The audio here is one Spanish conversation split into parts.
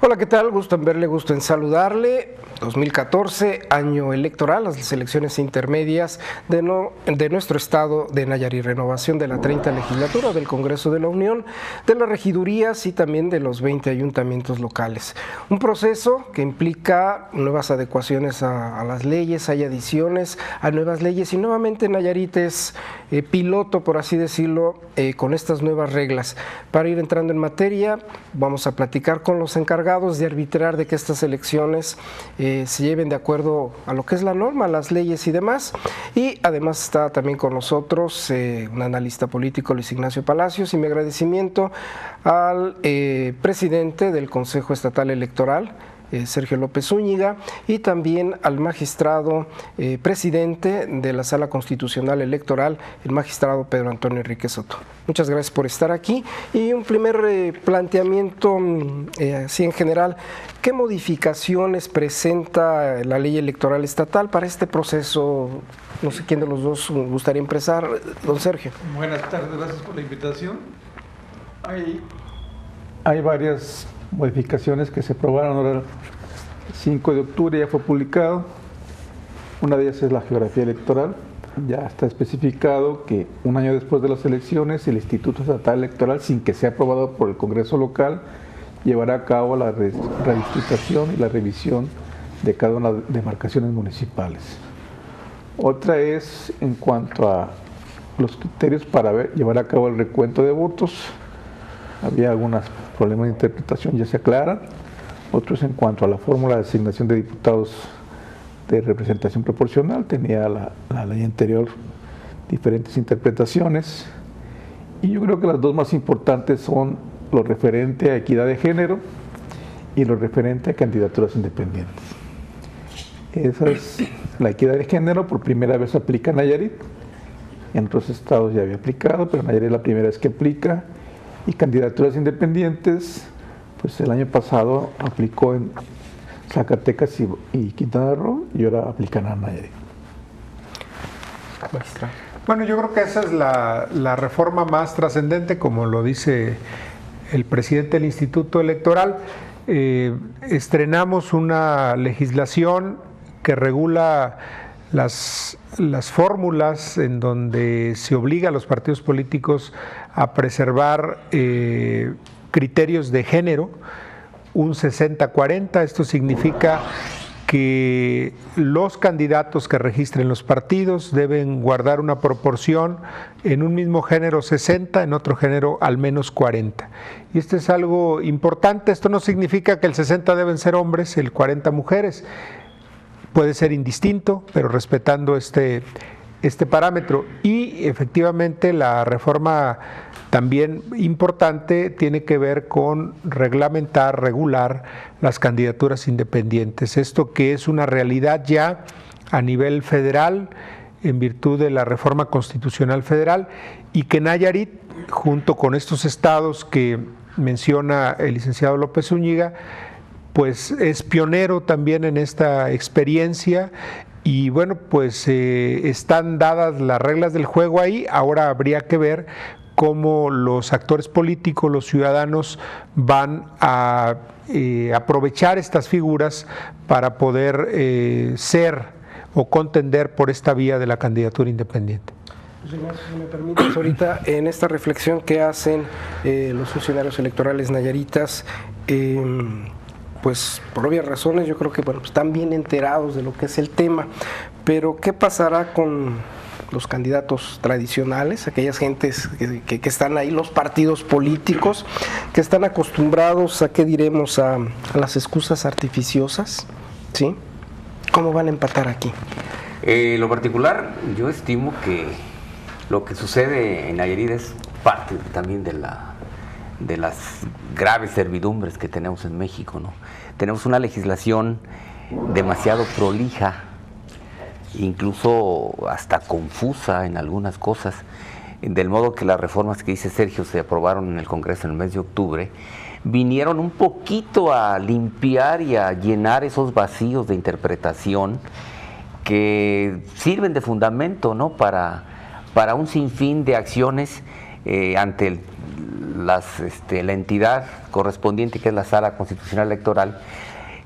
Hola, ¿qué tal? Gusto en verle, gusto en saludarle. 2014, año electoral, las elecciones intermedias de nuestro estado de Nayarit, renovación de la 30 legislatura del Congreso de la Unión, de las regidurías y también de los 20 ayuntamientos locales. Un proceso que implica nuevas adecuaciones a las leyes, hay adiciones a nuevas leyes y nuevamente Nayarit es piloto, por así decirlo, con estas nuevas reglas. Para ir entrando en materia, vamos a platicar con los encargados de arbitrar de que estas elecciones se lleven de acuerdo a lo que es la norma, las leyes y demás. Y además está también con nosotros un analista político, Luis Ignacio Palacios, y mi agradecimiento al presidente del Consejo Estatal Electoral, Sergio López Zúñiga, y también al magistrado presidente de la Sala Constitucional Electoral, el magistrado Pedro Antonio Enrique Soto. Muchas gracias por estar aquí. Y un primer planteamiento, así en general, ¿qué modificaciones presenta la ley electoral estatal para este proceso? No sé quién de los dos gustaría empezar. Don Sergio. Buenas tardes, gracias por la invitación. Hay varias modificaciones que se aprobaron ahora el 5 de octubre, ya fue publicado. Una de ellas es la geografía electoral. Ya está especificado que un año después de las elecciones el Instituto Estatal Electoral, sin que sea aprobado por el Congreso local, llevará a cabo la redistritación y la revisión de cada una de las demarcaciones municipales. Otra es en cuanto a los criterios para llevar a cabo el recuento de votos. Había algunos problemas de interpretación, ya se aclaran. Otros en cuanto a la fórmula de asignación de diputados de representación proporcional, tenía la ley anterior diferentes interpretaciones. Y yo creo que las dos más importantes son lo referente a equidad de género y lo referente a candidaturas independientes. Esa es la equidad de género, por primera vez aplica en Nayarit. En otros estados ya había aplicado, pero Nayarit es la primera vez que aplica. Y candidaturas independientes, pues el año pasado aplicó en Zacatecas y Quintana Roo y ahora aplican a Nayarit. Bueno, yo creo que esa es la reforma más trascendente, como lo dice el presidente del Instituto Electoral. Estrenamos una legislación que regula las fórmulas en donde se obliga a los partidos políticos a preservar criterios de género, un 60-40. Esto significa que los candidatos que registren los partidos deben guardar una proporción en un mismo género 60, en otro género al menos 40. Y esto es algo importante. Esto no significa que el 60 deben ser hombres, el 40 mujeres. Puede ser indistinto, pero respetando este parámetro. Y efectivamente la reforma también importante tiene que ver con reglamentar, regular las candidaturas independientes. Esto que es una realidad ya a nivel federal en virtud de la reforma constitucional federal, y que Nayarit, junto con estos estados que menciona el licenciado López Zúñiga, pues es pionero también en esta experiencia. Y bueno, pues están dadas las reglas del juego ahí. Ahora habría que ver cómo los actores políticos, los ciudadanos, van a aprovechar estas figuras para poder ser o contender por esta vía de la candidatura independiente. Si me permites, ahorita en esta reflexión que hacen los funcionarios electorales nayaritas, pues por obvias razones yo creo que bueno, pues, están bien enterados de lo que es el tema, pero ¿qué pasará con los candidatos tradicionales, aquellas gentes que están ahí, los partidos políticos, que están acostumbrados a, ¿qué diremos?, a las excusas artificiosas? ¿Sí? ¿Cómo van a empatar aquí? Lo particular, yo estimo que lo que sucede en Nayarit es parte también de las graves servidumbres que tenemos en México, ¿no? Tenemos una legislación demasiado prolija, incluso hasta confusa en algunas cosas, del modo que las reformas que dice Sergio se aprobaron en el Congreso en el mes de octubre, vinieron un poquito a limpiar y a llenar esos vacíos de interpretación que sirven de fundamento, ¿no?, para un sinfín de acciones ante la entidad correspondiente, que es la Sala Constitucional Electoral,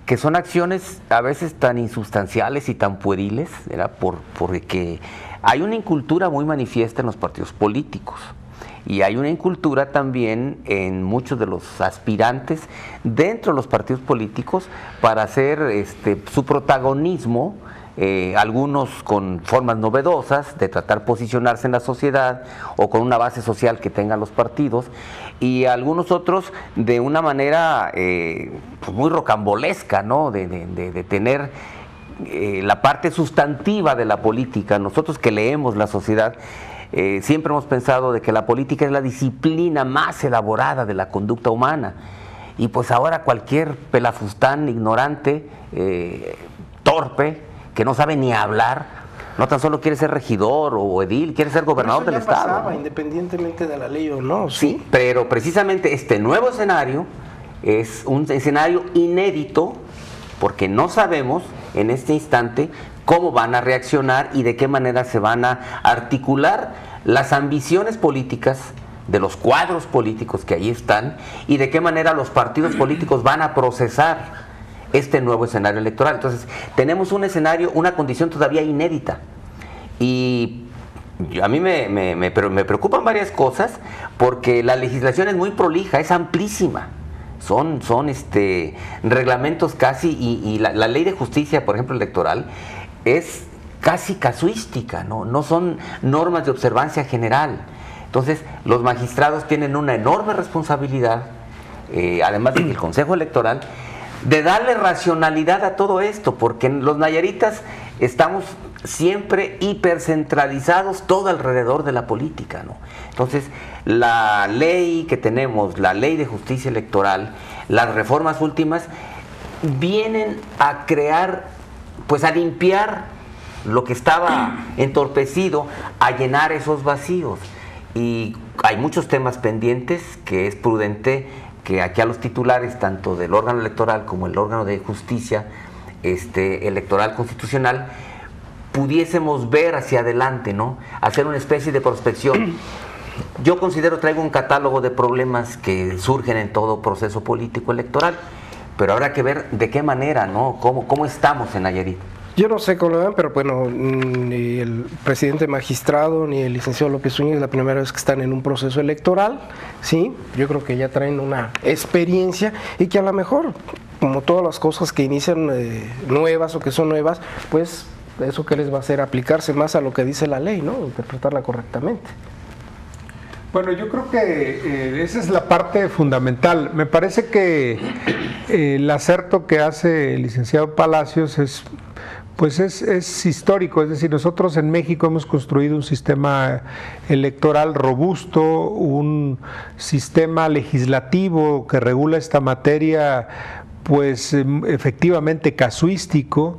que son acciones a veces tan insustanciales y tan pueriles, ¿verdad? Porque hay una incultura muy manifiesta en los partidos políticos. Y hay una incultura también en muchos de los aspirantes dentro de los partidos políticos para hacer su protagonismo, algunos con formas novedosas de tratar posicionarse en la sociedad o con una base social que tengan los partidos, y algunos otros de una manera pues muy rocambolesca, ¿no? de tener la parte sustantiva de la política. Nosotros que leemos la sociedad, siempre hemos pensado de que la política es la disciplina más elaborada de la conducta humana, y pues ahora cualquier pelafustán ignorante, torpe, que no sabe ni hablar, no tan solo quiere ser regidor o edil, quiere ser gobernador del estado. Pasaba, ¿no? Independientemente de la ley o no. Sí, pero precisamente este nuevo escenario es un escenario inédito, porque no sabemos en este instante cómo van a reaccionar y de qué manera se van a articular las ambiciones políticas de los cuadros políticos que ahí están, y de qué manera los partidos políticos van a procesar este nuevo escenario electoral. Entonces, tenemos un escenario, una condición todavía inédita. Y a mí me preocupan varias cosas, porque la legislación es muy prolija, es amplísima. Son reglamentos casi, y la ley de justicia, por ejemplo, electoral, es casi casuística, no son normas de observancia general. Entonces, los magistrados tienen una enorme responsabilidad, además de que el Consejo Electoral, de darle racionalidad a todo esto, porque los nayaritas estamos siempre hipercentralizados todo alrededor de la política, ¿no? Entonces, la ley que tenemos, la ley de justicia electoral, las reformas últimas, vienen a crear, pues a limpiar lo que estaba entorpecido, a llenar esos vacíos. Y hay muchos temas pendientes que es prudente que aquí a los titulares, tanto del órgano electoral como el órgano de justicia electoral constitucional, pudiésemos ver hacia adelante, ¿no? Hacer una especie de prospección. Yo traigo un catálogo de problemas que surgen en todo proceso político electoral, pero habrá que ver de qué manera, ¿no? ¿Cómo estamos en Nayarit? Yo no sé cómo lo ven, pero bueno, ni el presidente magistrado ni el licenciado López Zúñiga es la primera vez que están en un proceso electoral, ¿sí? Yo creo que ya traen una experiencia y que a lo mejor, como todas las cosas que inician nuevas o que son nuevas, pues eso que les va a hacer aplicarse más a lo que dice la ley, ¿no? Interpretarla correctamente. Bueno, yo creo que esa es la parte fundamental. Me parece que el acerto que hace el licenciado Palacios es histórico. Es decir, nosotros en México hemos construido un sistema electoral robusto, un sistema legislativo que regula esta materia, pues efectivamente casuístico,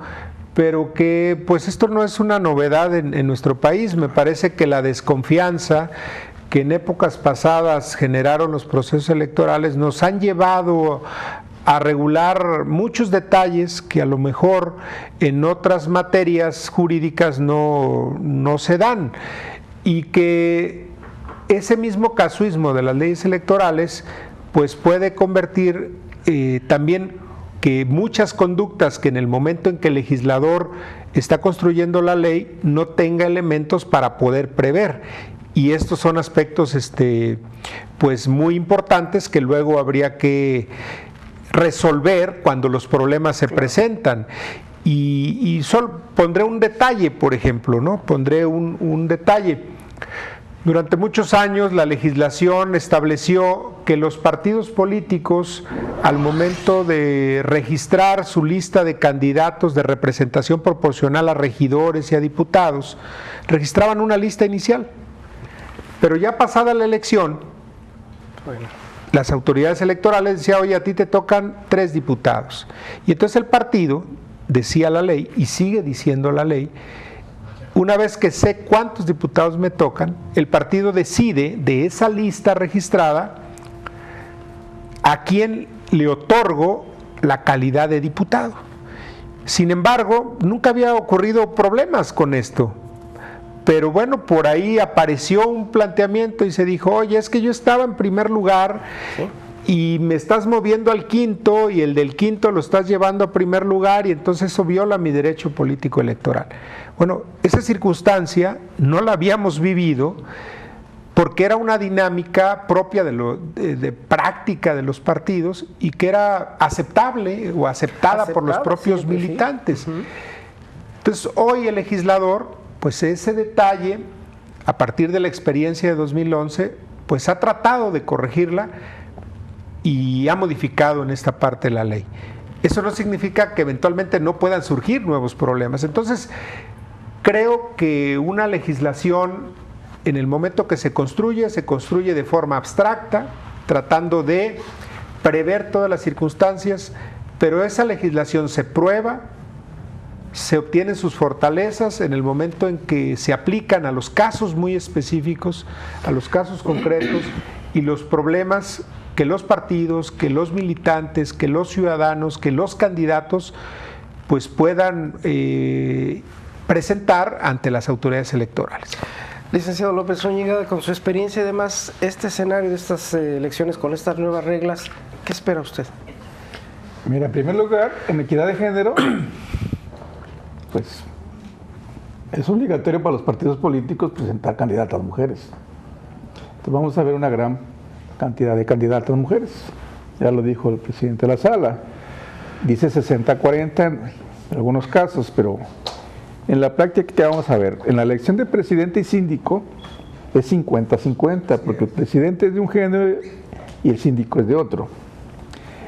pero que pues esto no es una novedad en nuestro país. Me parece que la desconfianza que en épocas pasadas generaron los procesos electorales nos han llevado a regular muchos detalles que a lo mejor en otras materias jurídicas no se dan, y que ese mismo casuismo de las leyes electorales pues puede convertir también que muchas conductas que en el momento en que el legislador está construyendo la ley no tenga elementos para poder prever. Y estos son aspectos pues muy importantes que luego habría que resolver cuando los problemas se presentan. Y solo pondré un detalle, por ejemplo, ¿no? Pondré un detalle. Durante muchos años la legislación estableció que los partidos políticos, al momento de registrar su lista de candidatos de representación proporcional a regidores y a diputados, registraban una lista inicial. Pero ya pasada la elección, las autoridades electorales decían, oye, a ti te tocan 3 diputados. Y entonces el partido, decía la ley, y sigue diciendo la ley, una vez que sé cuántos diputados me tocan, el partido decide de esa lista registrada a quién le otorgo la calidad de diputado. Sin embargo, nunca había ocurrido problemas con esto, pero bueno, por ahí apareció un planteamiento y se dijo, oye, es que yo estaba en primer lugar, ¿sí?, y me estás moviendo al quinto y el del quinto lo estás llevando a primer lugar y entonces eso viola mi derecho político electoral. Bueno, esa circunstancia no la habíamos vivido porque era una dinámica propia de práctica de los partidos y que era aceptable o aceptada por los propios militantes. Sí. Entonces, hoy el legislador, pues ese detalle, a partir de la experiencia de 2011, pues ha tratado de corregirla y ha modificado en esta parte la ley. Eso no significa que eventualmente no puedan surgir nuevos problemas. Entonces, creo que una legislación, en el momento que se construye de forma abstracta, tratando de prever todas las circunstancias, pero esa legislación se prueba, se obtienen sus fortalezas en el momento en que se aplican a los casos muy específicos, a los casos concretos y los problemas que los partidos, que los militantes, que los ciudadanos, que los candidatos pues puedan presentar ante las autoridades electorales. Licenciado López Zúñiga, con su experiencia y además este escenario de estas elecciones con estas nuevas reglas, ¿qué espera usted? Mira, en primer lugar, en equidad de género, pues es obligatorio para los partidos políticos presentar candidatas mujeres. Entonces vamos a ver una gran cantidad de candidatas mujeres. Ya lo dijo el presidente de la sala. Dice 60-40 en algunos casos, pero en la práctica, ¿qué vamos a ver? En la elección de presidente y síndico es 50-50, porque el presidente es de un género y el síndico es de otro.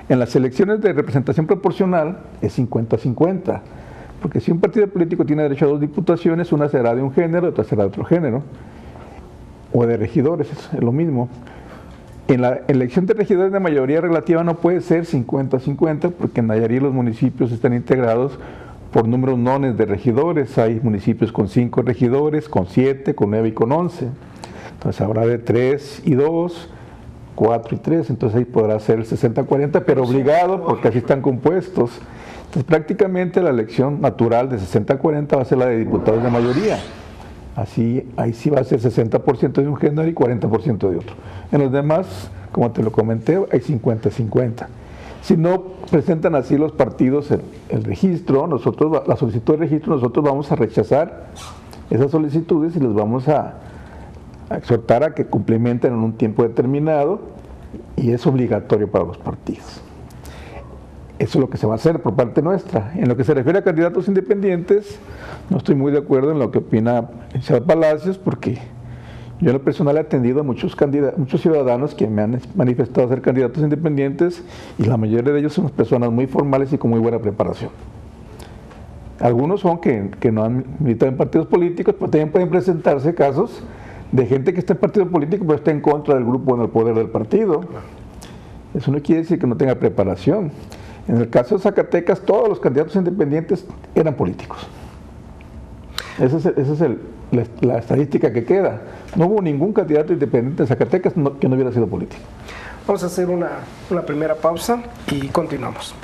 En las elecciones de representación proporcional es 50-50, porque si un partido político tiene derecho a 2 diputaciones, una será de un género, otra será de otro género, o de regidores, es lo mismo. En la elección de regidores de mayoría relativa no puede ser 50-50, porque en Nayarit los municipios están integrados por números nones de regidores. Hay municipios con 5 regidores, con 7, con 9 y con 11. Entonces habrá de 3 y 2, 4 y 3, entonces ahí podrá ser el 60-40, pero obligado porque así están compuestos. Entonces prácticamente la elección natural de 60-40 va a ser la de diputados de mayoría. Así, ahí sí va a ser 60% de un género y 40% de otro. En los demás, como te lo comenté, hay 50-50. Si no presentan así los partidos el registro, nosotros, la solicitud de registro, nosotros vamos a rechazar esas solicitudes y les vamos a exhortar a que cumplimenten en un tiempo determinado, y es obligatorio para los partidos. Eso es lo que se va a hacer por parte nuestra. En lo que se refiere a candidatos independientes, no estoy muy de acuerdo en lo que opina el señor Palacios, porque yo en lo personal he atendido a muchos ciudadanos que me han manifestado ser candidatos independientes, y la mayoría de ellos son personas muy formales y con muy buena preparación. Algunos son que no han militado en partidos políticos, pero también pueden presentarse casos de gente que está en partido político pero está en contra del grupo en el poder del partido. Eso no quiere decir que no tenga preparación. En el caso de Zacatecas, todos los candidatos independientes eran políticos. Esa es la estadística que queda. No hubo ningún candidato independiente de Zacatecas que no hubiera sido político. Vamos a hacer una primera pausa y continuamos.